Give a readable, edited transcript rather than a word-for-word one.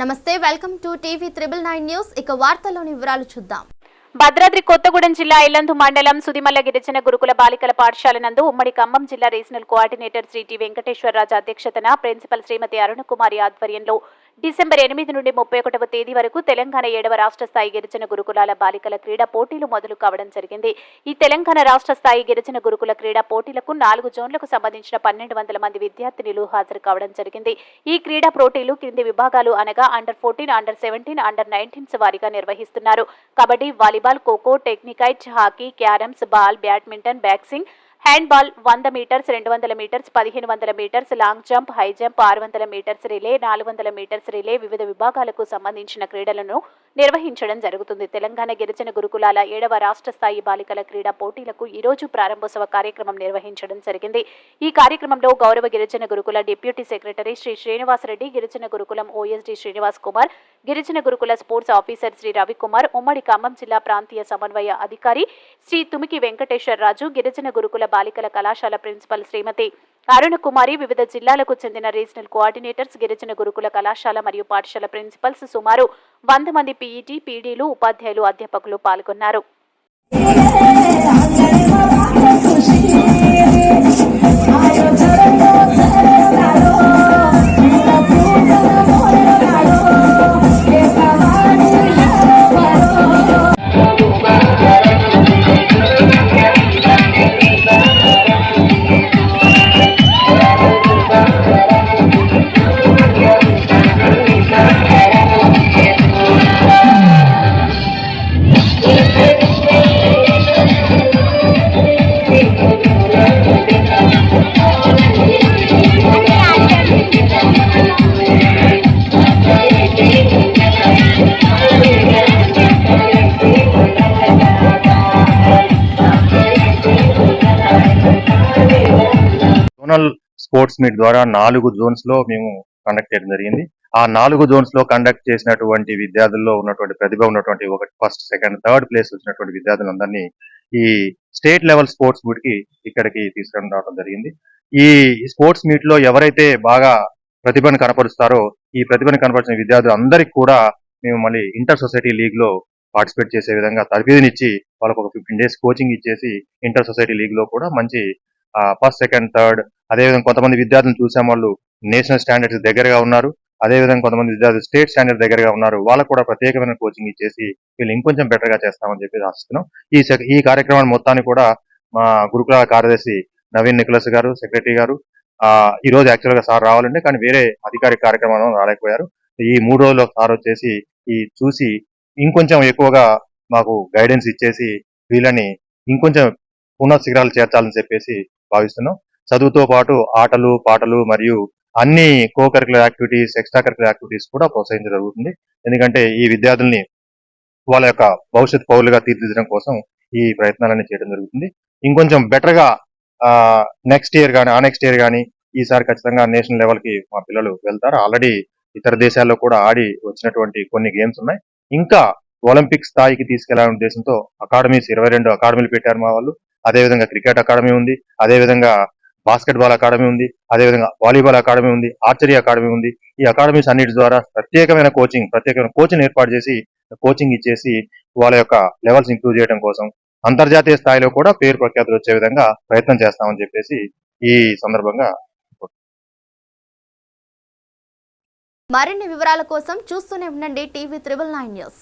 నమస్తే, welcome to TV 999 news. ఇక వార్తల్లోని వివరాలు చూద్దాం. భద్రాద్రి కొత్తగూడెం జిల్లా ఇల్లందు మండలం సుదిమల్ల గిరిజన గురుకుల బాలికల పాఠశాల నందు ఉమ్మడి ఖమ్మం జిల్లా regional coordinator Shri T Venkateswararaju అధ్యక్షతన ప్రిన్సిపల్ శ్రీమతి అరుణకుమారి ఆధ్వర్యంలో డిసెంబర్ 8 నుండి 31వ తేదీ వరకు తెలంగాణ 7వ రాష్ట్ర స్థాయి గిరిజన గురుకులాల బాలికల క్రీడా పోటీలు మొదలు కావడం జరిగింది. ఈ తెలంగాణ రాష్ట్ర స్థాయి గిరిజన గురుకుల క్రీడా పోటీలకు 4 జోన్లకు సంబంధించిన 1200 మంది విద్యార్థినులు హాజరు కావడం జరిగింది. ఈ క్రీడా పోటీలు కింది విభాగాలు అనగా అండర్ 14, అండర్ 17, అండర్ 19 వారీగా నిర్వహిస్తున్నారు. Kabaddi, volleyball, kho kho, tenikoit, hockey, carroms, ball, badminton, boxing, handball, 100 metres, 200 metres, 1500 metres, long jump, high jump, 600 metres relay, 400 metres relay వివిధ విభాగాలకు సంబంధించిన క్రీడలను నిర్వహించడం జరుగుతుంది. తెలంగాణ గిరిజన గురుకులాల 7వ రాష్ట్ర స్థాయి బాలికల క్రీడా పోటీలకు ఈ రోజు ప్రారంభోత్సవ కార్యక్రమం నిర్వహించడం జరిగింది. ఈ కార్యక్రమంలో గౌరవ గిరిజన గురుకుల డిప్యూటీ సెక్రటరీ శ్రీ శ్రీనివాసరెడ్డి, గిరిజన గురుకులం ఓఎస్డీ శ్రీనివాస్ కుమార్, గిరిజన గురుకుల స్పోర్ట్స్ ఆఫీసర్ శ్రీ రవికుమార్, ఉమ్మడి ఖమ్మం జిల్లా ప్రాంతీయ సమన్వయ అధికారి శ్రీ తుమికి వెంకటేశ్వరరాజు, గిరిజన గురుకుల బాలికల కళాశాల ప్రిన్సిపల్ శ్రీమతి అరుణకుమారి, వివిధ జిల్లాలకు చెందిన రీజనల్ కోఆర్డినేటర్స్, గిరిజన గురుకుల కళాశాల మరియు పాఠశాల ప్రిన్సిపల్స్ సుమారు 100 మంది పీఈటీ, పీడీలు, ఉపాధ్యాయులు, అధ్యాపకులు పాల్గొన్నారు. జోనల్ స్పోర్ట్స్ మీట్ ద్వారా 4 జోన్స్ లో మేము కండక్ట్ చేయడం జరిగింది. ఆ 4 జోన్స్ లో కండక్ట్ చేసినటువంటి విద్యార్థుల్లో ఉన్నటువంటి ప్రతిభ ఉన్నటువంటి ఒక ఫస్ట్, సెకండ్, థర్డ్ ప్లేస్ వచ్చినటువంటి విద్యార్థులందరినీ ఈ స్టేట్ లెవెల్ స్పోర్ట్స్ మీట్ కి ఇక్కడికి తీసుకుని రావడం జరిగింది. ఈ స్పోర్ట్స్ మీట్ లో ఎవరైతే బాగా ప్రతిభను కనపరుస్తారో ఈ ప్రతిభను కనపరిచిన విద్యార్థులు అందరికి కూడా మేము మళ్ళీ ఇంటర్ సొసైటీ లీగ్ లో పార్టిసిపేట్ చేసే విధంగా తరబేదినిచ్చి వాళ్ళకు ఒక 15 days కోచింగ్ ఇచ్చేసి ఇంటర్ సొసైటీ లీగ్ లో కూడా మంచి ఫస్ట్, సెకండ్, థర్డ్, అదేవిధంగా కొంతమంది విద్యార్థులను చూసాం వాళ్ళు నేషనల్ స్టాండర్డ్స్ దగ్గరగా ఉన్నారు. అదేవిధంగా కొంతమంది విద్యార్థులు స్టేట్ స్టాండర్డ్ దగ్గరగా ఉన్నారు. వాళ్ళకు కూడా ప్రత్యేకమైన కోచింగ్ ఇచ్చేసి వీళ్ళు ఇంకొంచెం బెటర్ గా చేస్తామని చెప్పి ఆశిస్తున్నాం. ఈ కార్యక్రమాన్ని మొత్తాన్ని కూడా మా గురుకుల కార్యదర్శి నవీన్ నికోలస్ గారు, సెక్రటరీ గారు ఈ రోజు యాక్చువల్ గా సార్ రావాలంటే కానీ వేరే అధికారిక కార్యక్రమాలు రాలేకపోయారు. ఈ 3 రోజుల్లో సార్ వచ్చేసి ఈ చూసి ఇంకొంచెం ఎక్కువగా మాకు గైడెన్స్ ఇచ్చేసి వీళ్ళని ఇంకొంచెం ఉన్నత శిఖరాలు చేర్చాలని చెప్పేసి భావిస్తున్నాం. చదువుతో పాటు ఆటలు, పాటలు మరియు అన్ని co curricular activities, extra curricular activities కూడా ప్రోత్సహించడం జరుగుతుంది. ఎందుకంటే ఈ విద్యార్థుల్ని వాళ్ళ యొక్క భవిష్యత్ పౌరులుగా తీర్చిదిద్దడం కోసం ఈ ప్రయత్నాలన్నీ చేయడం జరుగుతుంది. ఇంకొంచెం బెటర్ గా నెక్స్ట్ ఇయర్ కానీ నెక్స్ట్ ఇయర్ కానీ ఈసారి ఖచ్చితంగా నేషనల్ లెవెల్ కి మా పిల్లలు వెళ్తారు. ఆల్రెడీ ఇతర దేశాల్లో కూడా ఆడి వచ్చినటువంటి కొన్ని గేమ్స్ ఉన్నాయి. ఇంకా ఒలింపిక్ స్థాయికి తీసుకెళ్లాలనే ఉద్దేశంతో అకాడమీస్ 22 అకాడమీలు పెట్టారు మా వాళ్ళు. అదేవిధంగా క్రికెట్ అకాడమీ ఉంది, అదేవిధంగా బాస్కెట్బాల్ అకాడమీ ఉంది, అదేవిధంగా వాలీబాల్ అకాడమీ ఉంది, ఆర్చరీ అకాడమీ ఉంది. ఈ అకాడమీస్ అన్నిటి ద్వారా ప్రత్యేకమైన కోచింగ్ ఏర్పాటు చేసి కోచింగ్ ఇచ్చేసి వాళ్ళ యొక్క లెవెల్స్ ఇంప్రూవ్ చేయడం కోసం అంతర్జాతీయ స్థాయిలో కూడా పేరు ప్రఖ్యాతులు వచ్చే విధంగా ప్రయత్నం చేస్తామని చెప్పేసి ఈ సందర్భంగా మరిన్ని వివరాల కోసం చూస్తూనే ఉండండి టీవీ 999 న్యూస్.